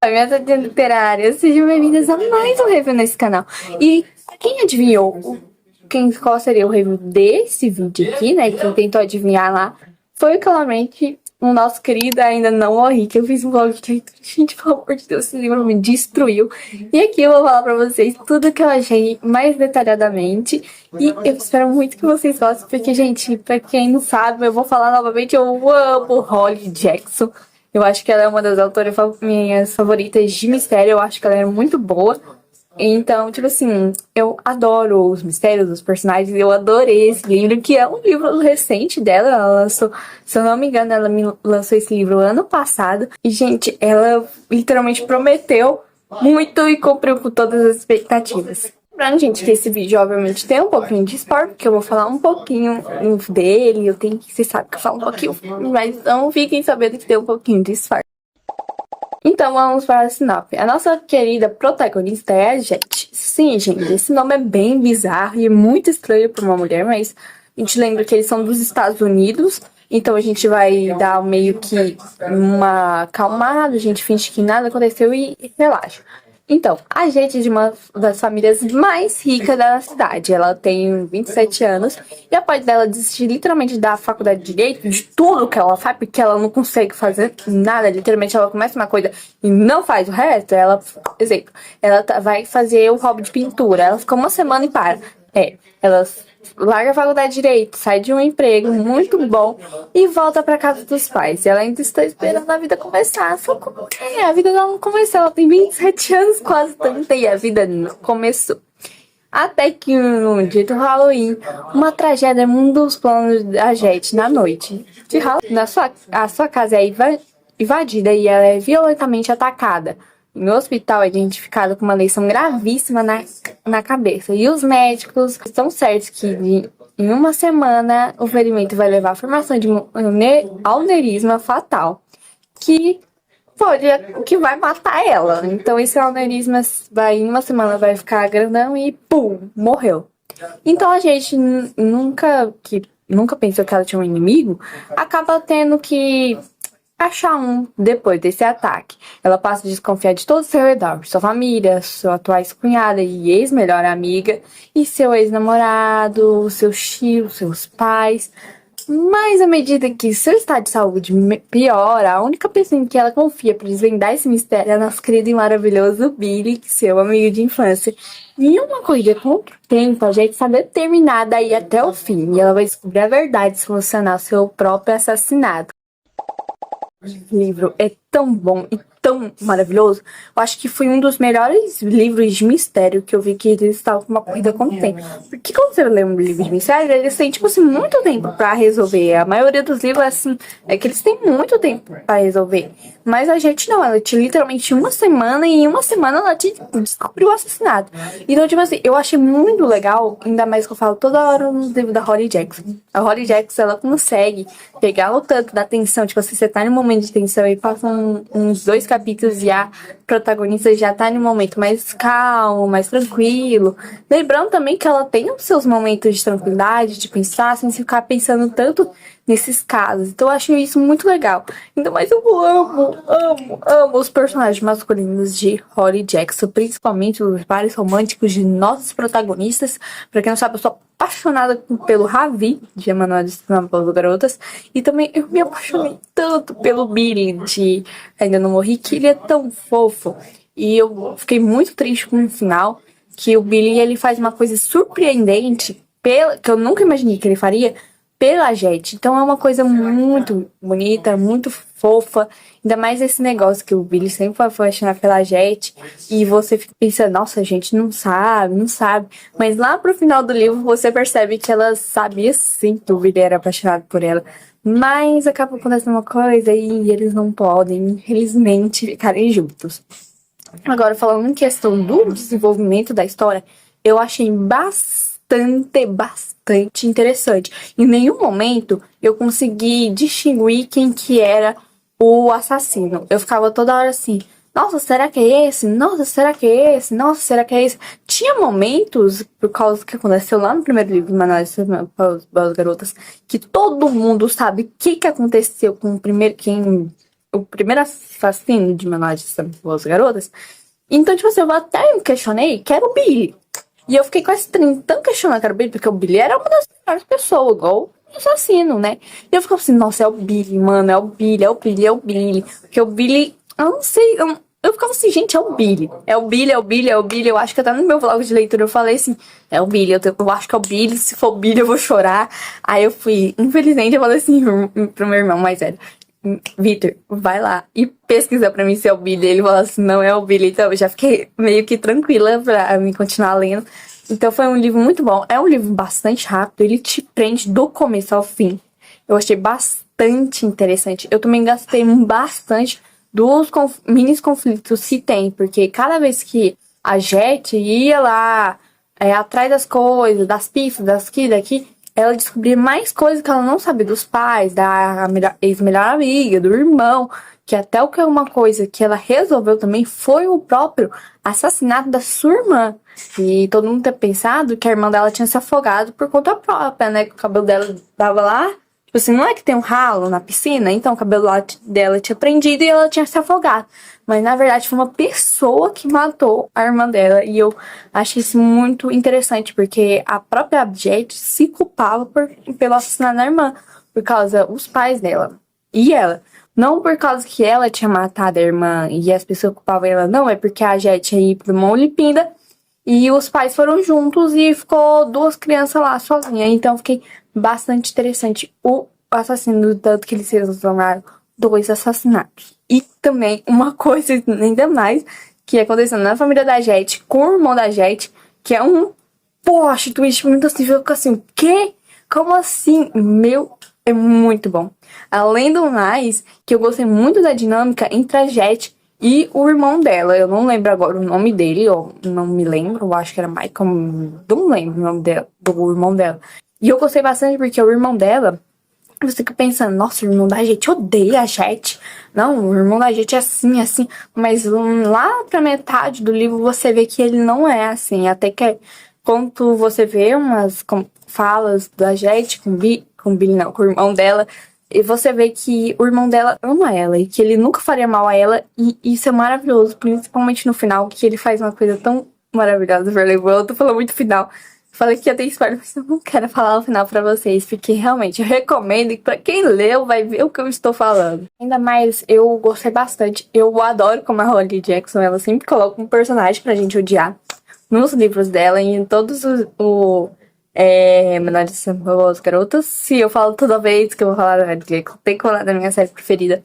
Minhas atividades literárias, sejam bem-vindas a mais um review nesse canal. E quem adivinhou qual seria o review desse vídeo aqui, né? Quem tentou adivinhar lá foi claramente o nosso querido Ainda Não Morri, que eu fiz um vlog de gente, pelo amor de Deus, esse livro me destruiu. E aqui eu vou falar pra vocês tudo que eu achei mais detalhadamente. E eu espero muito que vocês gostem, porque, gente, pra quem não sabe, eu vou falar novamente, eu amo Holly Jackson. Eu acho que ela é uma das autoras minhas favoritas de mistério. Eu acho que ela é muito boa. Então, tipo assim, eu adoro os mistérios dos personagens. Eu adorei esse livro, que é um livro recente dela. Ela lançou, se eu não me engano, ela me lançou esse livro ano passado. E, gente, ela literalmente prometeu muito e cumpriu com todas as expectativas. Lembrando, gente, que esse vídeo obviamente tem um pouquinho de spoiler, porque eu vou falar um pouquinho dele, eu tenho que, vocês sabem que eu falo um pouquinho, mas não fiquem sabendo que tem um pouquinho de spoiler. Então vamos para a sinopse. A nossa querida protagonista é a Jet. Sim, gente, esse nome é bem bizarro e muito estranho para uma mulher, mas a gente lembra que eles são dos Estados Unidos, então a gente vai dar meio que uma acalmada, a gente finge que nada aconteceu e relaxa. Então, a gente é de uma das famílias mais ricas da cidade. Ela tem 27 anos e a pai dela desistir literalmente da faculdade de Direito, de tudo que ela faz, porque ela não consegue fazer nada. Literalmente, ela começa uma coisa e não faz o resto. Ela, exemplo, ela vai fazer o hobby de pintura. Ela fica uma semana e para. Ela larga a faculdade de Direito, sai de um emprego muito bom e volta para casa dos pais. E ela ainda está esperando a vida começar. Só que a vida dela não começou. Ela tem 27 anos, quase 30, e a vida não começou. Até que no dia do Halloween, uma tragédia muda os planos da Jet na noite. A sua casa é invadida e ela é violentamente atacada. No hospital é identificado com uma lesão gravíssima na cabeça. E os médicos estão certos que em uma semana o ferimento vai levar à formação de um aneurisma fatal. Que vai matar ela. Então esse aneurisma em uma semana vai ficar grandão e pum, morreu. Então a gente nunca pensou que ela tinha um inimigo, acaba tendo que achar um depois desse ataque. Ela passa a desconfiar de todo o seu redor, sua família, sua atual cunhada e ex-melhor amiga, e seu ex-namorado, seu tio, seus pais. Mas à medida que seu estado de saúde piora, a única pessoa em que ela confia para desvendar esse mistério é nosso querido e maravilhoso Billy, seu amigo de infância. E uma corrida contra o tempo, a gente está determinada a ir até o fim, e ela vai descobrir a verdade e solucionar seu próprio assassinato. O livro é tão bom e tão maravilhoso. Eu acho que foi um dos melhores livros de mistério que eu vi, que eles estavam com uma corrida com o tempo. Porque quando você lê um livro de mistério, eles têm, tipo assim, muito tempo pra resolver. A maioria dos livros, assim, é que eles têm muito tempo pra resolver. Mas a gente não, ela tinha literalmente uma semana, e em uma semana ela descobriu o assassinato. Então, tipo assim, eu achei muito legal, ainda mais que eu falo toda hora no livro da Holly Jackson. A Holly Jackson, ela consegue pegar o tanto da tensão, tipo assim, você tá em um momento de tensão e passam uns 2 capítulos e a protagonista já tá em um momento mais calmo, mais tranquilo. Lembrando também que ela tem os seus momentos de tranquilidade, de pensar, sem ficar pensando tanto nesses casos. Então eu acho isso muito legal. Então, mas eu amo os personagens masculinos de Holly Jackson, principalmente os pares românticos de nossos protagonistas. Pra quem não sabe, eu sou apaixonada pelo Ravi, de Emanuel de As Garotas. E também eu me apaixonei tanto pelo Billy, de Ainda Não Morri, que ele é tão fofo. E eu fiquei muito triste com o final, que o Billy, ele faz uma coisa surpreendente, que eu nunca imaginei que ele faria, pela Jet. Então é uma coisa muito bonita, muito fofa. Ainda mais esse negócio que o Billy sempre foi apaixonado pela Jet. E você fica pensando, nossa, a gente não sabe, não sabe. Mas lá pro final do livro você percebe que ela sabia sim que o Billy era apaixonado por ela. Mas acaba acontecendo uma coisa e eles não podem, infelizmente, ficarem juntos. Agora, falando em questão do desenvolvimento da história, eu achei bastante interessante. Em nenhum momento eu consegui distinguir quem que era o assassino. Eu ficava toda hora assim, nossa, será que é esse? Nossa, será que é esse? Nossa, será que é esse? Tinha momentos, por causa do que aconteceu lá no primeiro livro, Manual para as Garotas, que todo mundo sabe o que aconteceu com o primeiro, quem o primeiro assassino de Menores de Boas Garotas. Então, tipo assim, eu até me questionei que era o Billy. E eu fiquei quase tão questionando que era o Billy, porque o Billy era uma das melhores pessoas, igual o assassino, né? E eu ficava assim, nossa, é o Billy, mano, é o Billy, é o Billy, é o Billy. Porque o Billy, eu não sei, eu ficava assim, gente, é o Billy. É o Billy, é o Billy, é o Billy. Eu acho que até no meu vlog de leitura eu falei assim, é o Billy, eu acho que é o Billy, se for o Billy eu vou chorar. Aí eu fui, infelizmente, eu falei assim pro meu irmão mais velho. Vitor, vai lá e pesquisa pra mim se é o Billy. Ele falou assim, não é o Billy. Então eu já fiquei meio que tranquila pra me continuar lendo. Então foi um livro muito bom. É um livro bastante rápido. Ele te prende do começo ao fim. Eu achei bastante interessante. Eu também gastei bastante dos mini conflitos que tem. Porque cada vez que a Jet ia lá atrás das coisas, das pistas, daqui, ela descobria mais coisas que ela não sabia dos pais, da ex-melhor amiga, do irmão, que até o que é uma coisa que ela resolveu também foi o próprio assassinato da sua irmã. E todo mundo tem pensado que a irmã dela tinha se afogado por conta própria, né? Que o cabelo dela dava lá. Tipo assim, não é que tem um ralo na piscina? Então o cabelo dela tinha prendido e ela tinha se afogado. Mas na verdade foi uma pessoa que matou a irmã dela. E eu achei isso muito interessante, porque a própria Jet se culpava pelo assassinato da irmã, por causa dos pais dela. E ela. Não por causa que ela tinha matado a irmã e as pessoas culpavam ela, não. É porque a Jet ia ir pra uma Olimpíada e os pais foram juntos e ficou duas crianças lá sozinhas. Então fiquei bastante interessante o assassino, tanto que eles resolveram dois assassinatos. E também uma coisa ainda mais que aconteceu na família da Jet com o irmão da Jet, que é um plot twist muito assim, fica assim, o quê? Como assim? Meu, é muito bom. Além do mais, que eu gostei muito da dinâmica entre a Jet e o irmão dela. Eu não lembro agora o nome dele, eu não me lembro, eu acho que era Michael, não lembro o nome dela, do irmão dela. E eu gostei bastante porque o irmão dela, você fica pensando, nossa, o irmão da gente odeia a Jet. Não, o irmão da gente é assim, assim. Mas lá pra metade do livro você vê que ele não é assim. Até que quando você vê umas falas da Jet com o Billy, não, com o irmão dela, e você vê que o irmão dela ama ela e que ele nunca faria mal a ela. E isso é maravilhoso, principalmente no final, que ele faz uma coisa tão maravilhosa. Eu tô falando muito final. Falei que ia ter spoiler, mas eu não quero falar o final pra vocês, porque realmente eu recomendo que pra quem leu vai ver o que eu estou falando. Ainda mais, eu gostei bastante. Eu adoro como a Holly Jackson, ela sempre coloca um personagem pra gente odiar nos livros dela e em todos os Menores de Boas Garotas. Se eu falo toda vez que eu vou falar da Holly Jackson, tem que falar da minha série preferida.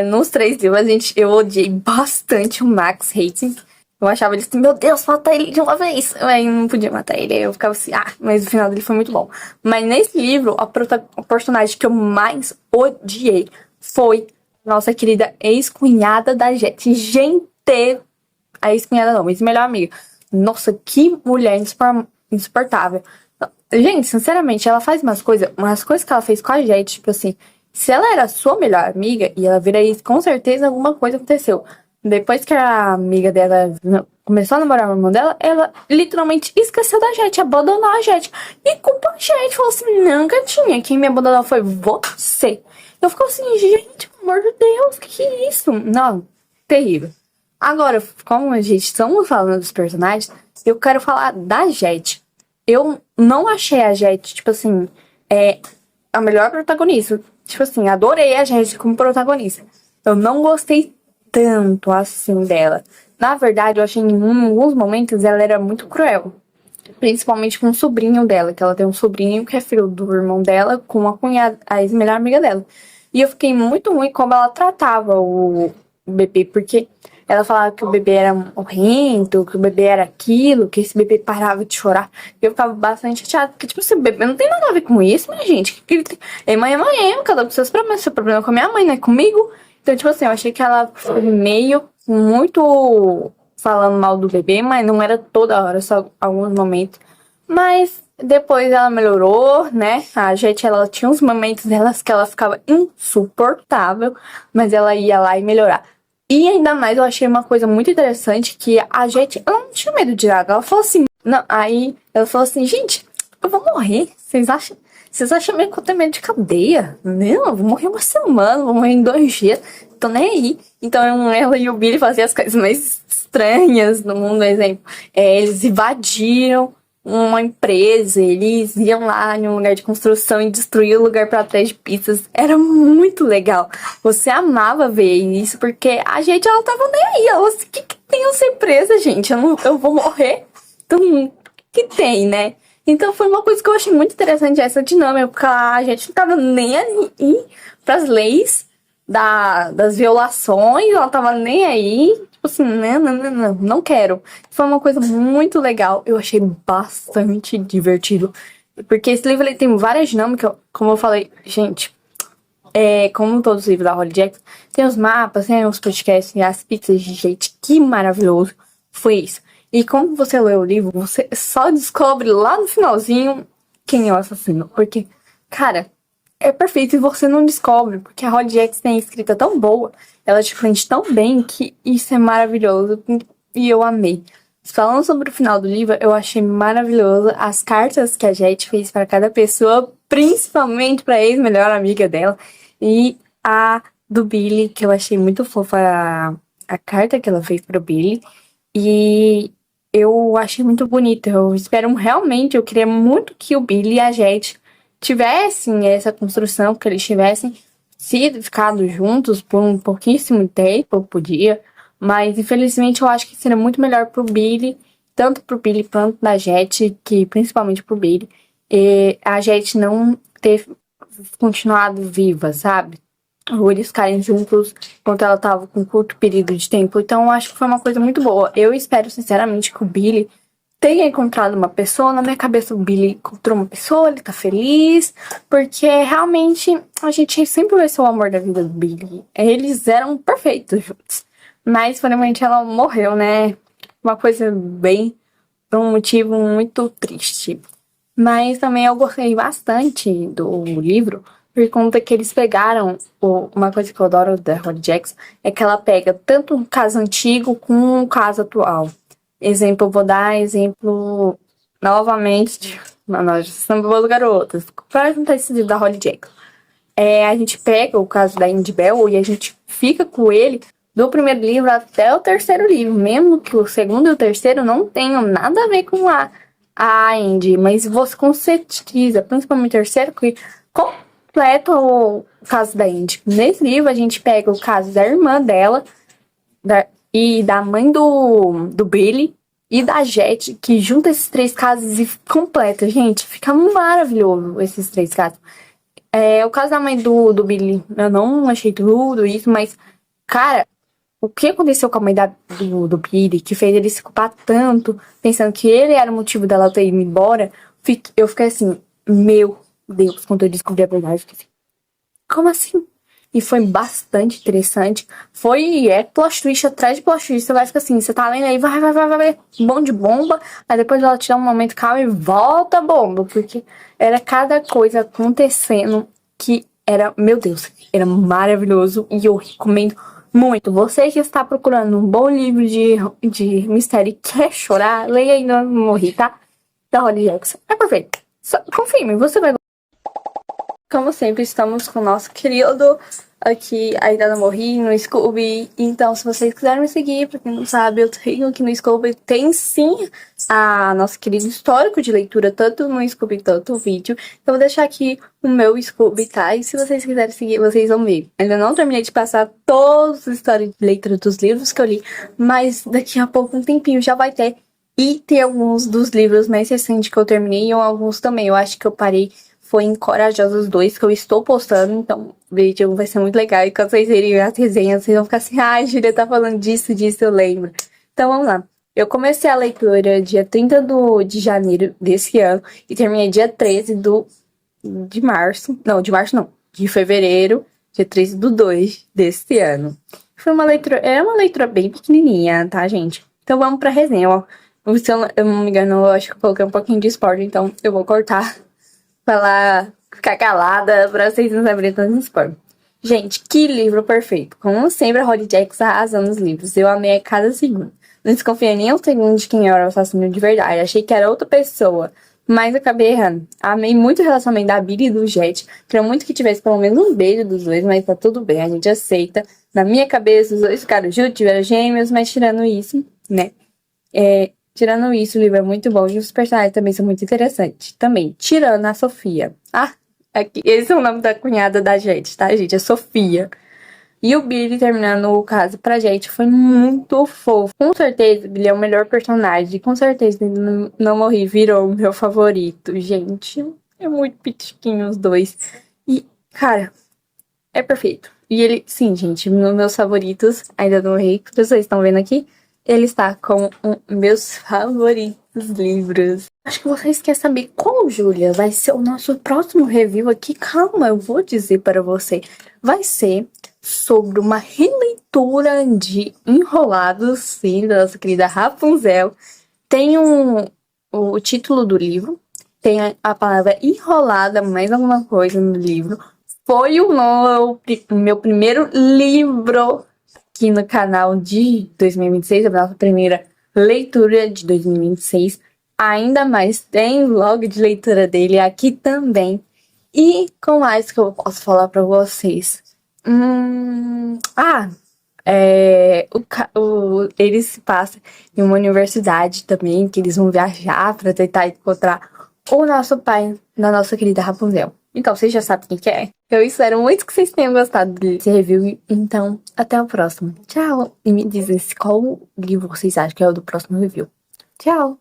Nos 3 livros, eu odiei bastante o Max Hastings. Eu achava ele assim, meu Deus, mata ele de uma vez. Aí não podia matar ele, aí eu ficava assim, mas o final dele foi muito bom. Mas nesse livro, a personagem que eu mais odiei foi nossa querida ex-cunhada da Jet. Gente, a ex-cunhada não, ex-melhor amiga. Nossa, que mulher insuportável. Gente, sinceramente, ela faz umas coisas que ela fez com a Jet, tipo assim, se ela era sua melhor amiga, e ela vira isso, com certeza alguma coisa aconteceu. Depois que a amiga dela começou a namorar o irmão dela, ela literalmente esqueceu da Jet, abandonou a Jet. E culpa a Jet, falou assim, não, gatinha, quem me abandonou foi você. Eu fico assim, gente, pelo amor de Deus, que é isso? Não, terrível. Agora, como a gente estamos falando dos personagens, eu quero falar da Jet. Eu não achei a Jet, tipo assim, a melhor protagonista. Tipo assim, adorei a Jet como protagonista. Eu não gostei tanto assim dela. Na verdade, eu achei em alguns momentos ela era muito cruel. Principalmente com o sobrinho dela, que ela tem um sobrinho que é filho do irmão dela com a cunhada, a ex-melhor amiga dela. E eu fiquei muito ruim como ela tratava o bebê, porque ela falava que o bebê era horrendo, que o bebê era aquilo, que esse bebê parava de chorar. E eu ficava bastante chateada, porque, tipo, esse bebê não tem nada a ver com isso, minha gente. Mãe é mãe, cada um com seus problemas. Seu problema é com a minha mãe, não é comigo. Então, tipo assim, eu achei que ela foi meio muito falando mal do bebê, mas não era toda hora, só alguns momentos. Mas depois ela melhorou, né? A gente, ela tinha uns momentos delas que ela ficava insuportável, mas ela ia lá e melhorar. E ainda mais eu achei uma coisa muito interessante que a gente, ela não tinha medo de água. Ela falou assim, não, aí ela falou assim, gente, eu vou morrer. Vocês acham? Vocês acham mesmo que eu tenho medo de cadeia? Não, eu vou morrer uma semana, vou morrer em 2 dias. Tô nem aí. Então ela e o Billy faziam as coisas mais estranhas no mundo, por exemplo. Eles invadiram uma empresa, eles iam lá em um lugar de construção e destruíam o lugar pra trás de pistas. Era muito legal. Você amava ver isso, porque a gente, ela tava nem aí. Ela, o que tem essa empresa, gente? Eu vou morrer. Então, o que tem, né? Então foi uma coisa que eu achei muito interessante, essa dinâmica, porque a gente não tava nem aí pras leis das violações, ela tava nem aí, tipo assim, não quero. Foi uma coisa muito legal, eu achei bastante divertido, porque esse livro ele tem várias dinâmicas, como eu falei, gente, como todos os livros da Holly Jackson, tem os mapas, tem os podcasts, as pizzas de gente, que maravilhoso foi isso. E quando você lê o livro, você só descobre lá no finalzinho quem é o assassino. Porque, cara, é perfeito e você não descobre. Porque a Holly Jackson tem escrita tão boa, ela te prende tão bem que isso é maravilhoso. E eu amei. Falando sobre o final do livro, eu achei maravilhoso as cartas que a Jet fez para cada pessoa, principalmente para a ex-melhor amiga dela. E a do Billy, que eu achei muito fofa a carta que ela fez pro Billy. E eu achei muito bonito. Eu espero realmente, eu queria muito que o Billy e a Jet tivessem essa construção, que eles tivessem sido ficado juntos por um pouquíssimo tempo, podia. Mas infelizmente eu acho que seria muito melhor pro Billy, tanto pro Billy quanto da Jet, que principalmente pro Billy, a Jet não ter continuado viva, sabe? Ou eles ficarem juntos enquanto ela tava com um curto período de tempo. Então, eu acho que foi uma coisa muito boa. Eu espero, sinceramente, que o Billy tenha encontrado uma pessoa. Na minha cabeça, o Billy encontrou uma pessoa, ele tá feliz. Porque, realmente, a gente sempre vai ser o amor da vida do Billy. Eles eram perfeitos juntos. Mas, infelizmente, ela morreu, né? Uma coisa bem... por um motivo muito triste. Mas também eu gostei bastante do livro, por conta que eles pegaram. Uma coisa que eu adoro da Holly Jackson é que ela pega tanto um caso antigo como um caso atual. Exemplo, eu vou dar exemplo novamente de nós somos garotas. Para juntar esse livro da Holly Jackson. A gente pega o caso da Indy Bell e a gente fica com ele do primeiro livro até o terceiro livro, mesmo que o segundo e o terceiro não tenham nada a ver com a Indy, mas você com certeza, principalmente o terceiro, que completa o caso da Indy. Nesse livro a gente pega o caso da irmã dela e da mãe do Billy e da Jet, que junta esses três casos e completa. Gente, fica maravilhoso esses três casos. O caso da mãe do Billy, eu não achei tudo isso, mas, cara, o que aconteceu com a mãe do Billy, que fez ele se culpar tanto, pensando que ele era o motivo dela ter ido embora, eu fiquei assim, meu Deus, quando eu descobri a verdade, eu fiquei assim, como assim? E foi bastante interessante. Plot twist atrás de plot twist. Você vai ficar assim, você tá lendo aí, vai, bom de bomba. Aí depois ela tira um momento calmo e volta a bomba. Porque era cada coisa acontecendo que era, meu Deus, era maravilhoso. E eu recomendo muito. Você que está procurando um bom livro de mistério e quer chorar, leia Ainda Não Morri, tá? Da Holly Jackson. É perfeito. Confia em mim, você vai. Como sempre, estamos com o nosso querido aqui, Ainda Não Morri, no Scooby. Então, se vocês quiserem me seguir, pra quem não sabe, eu tenho aqui no Scooby, tem sim a nosso querido histórico de leitura, tanto no Scooby quanto no vídeo. Então, vou deixar aqui o meu Scooby, tá? E se vocês quiserem seguir, vocês vão ver. Ainda não terminei de passar todos os históricos de leitura dos livros que eu li, mas daqui a pouco, um tempinho, já vai ter. E tem alguns dos livros mais recentes que eu terminei e alguns também. Eu acho que eu parei... Foi em Corajosos 2 que eu estou postando, então o vídeo vai ser muito legal. E quando vocês verem as resenhas, vocês vão ficar assim, ai, Julia tá falando disso, eu lembro. Então vamos lá. Eu comecei a leitura dia 30 de janeiro desse ano e terminei dia 13 de março. Não, de março não, de fevereiro, dia 13 do 2 desse ano. Foi uma leitura, é uma leitura bem pequenininha, tá, gente? Então vamos pra resenha, ó. Se eu não me engano, eu acho que eu coloquei um pouquinho de spoiler, então eu vou cortar. Falar, ficar calada pra vocês não saberem tanto spoiler. Gente, que livro perfeito. Como sempre, a Holly Jackson arrasando nos livros. Eu amei a cada segundo. Não desconfiei nem um segundo de quem era o assassino de verdade. Achei que era outra pessoa. Mas acabei errando. Amei muito o relacionamento da Billy e do Jet. Queria muito que tivesse pelo menos um beijo dos dois, mas tá tudo bem, a gente aceita. Na minha cabeça, os dois ficaram juntos, tiveram gêmeos, mas tirando isso, né? Tirando isso, o livro é muito bom e os personagens também são muito interessantes. Também, tirando a Sofia. Esse é o nome da cunhada da gente, tá, gente? É Sofia. E o Billy terminando o caso pra gente foi muito fofo. Com certeza, o Billy é o melhor personagem. Com certeza, ele não morri, virou o meu favorito. Gente, é muito pitiquinho os dois. E, cara, é perfeito. E ele, sim, gente, nos meus favoritos, ainda não morri, que vocês estão vendo aqui, ele está com meus favoritos livros. Acho que vocês querem saber qual, Júlia, vai ser o nosso próximo review aqui. Calma, eu vou dizer para você. Vai ser sobre uma releitura de Enrolados, sim, da nossa querida Rapunzel. Tem o título do livro, tem a palavra enrolada, mais alguma coisa no livro. Foi o meu primeiro livro aqui no canal de 2026, a nossa primeira leitura de 2026. Ainda mais tem vlog de leitura dele aqui também. E com mais que eu posso falar pra vocês. Eles se passam em uma universidade também, que eles vão viajar pra tentar encontrar o nosso pai da nossa querida Rapunzel. Então, vocês já sabem quem que é. Eu espero muito que vocês tenham gostado desse review. Então, até o próximo. Tchau! E me dizem qual livro vocês acham que é o do próximo review. Tchau!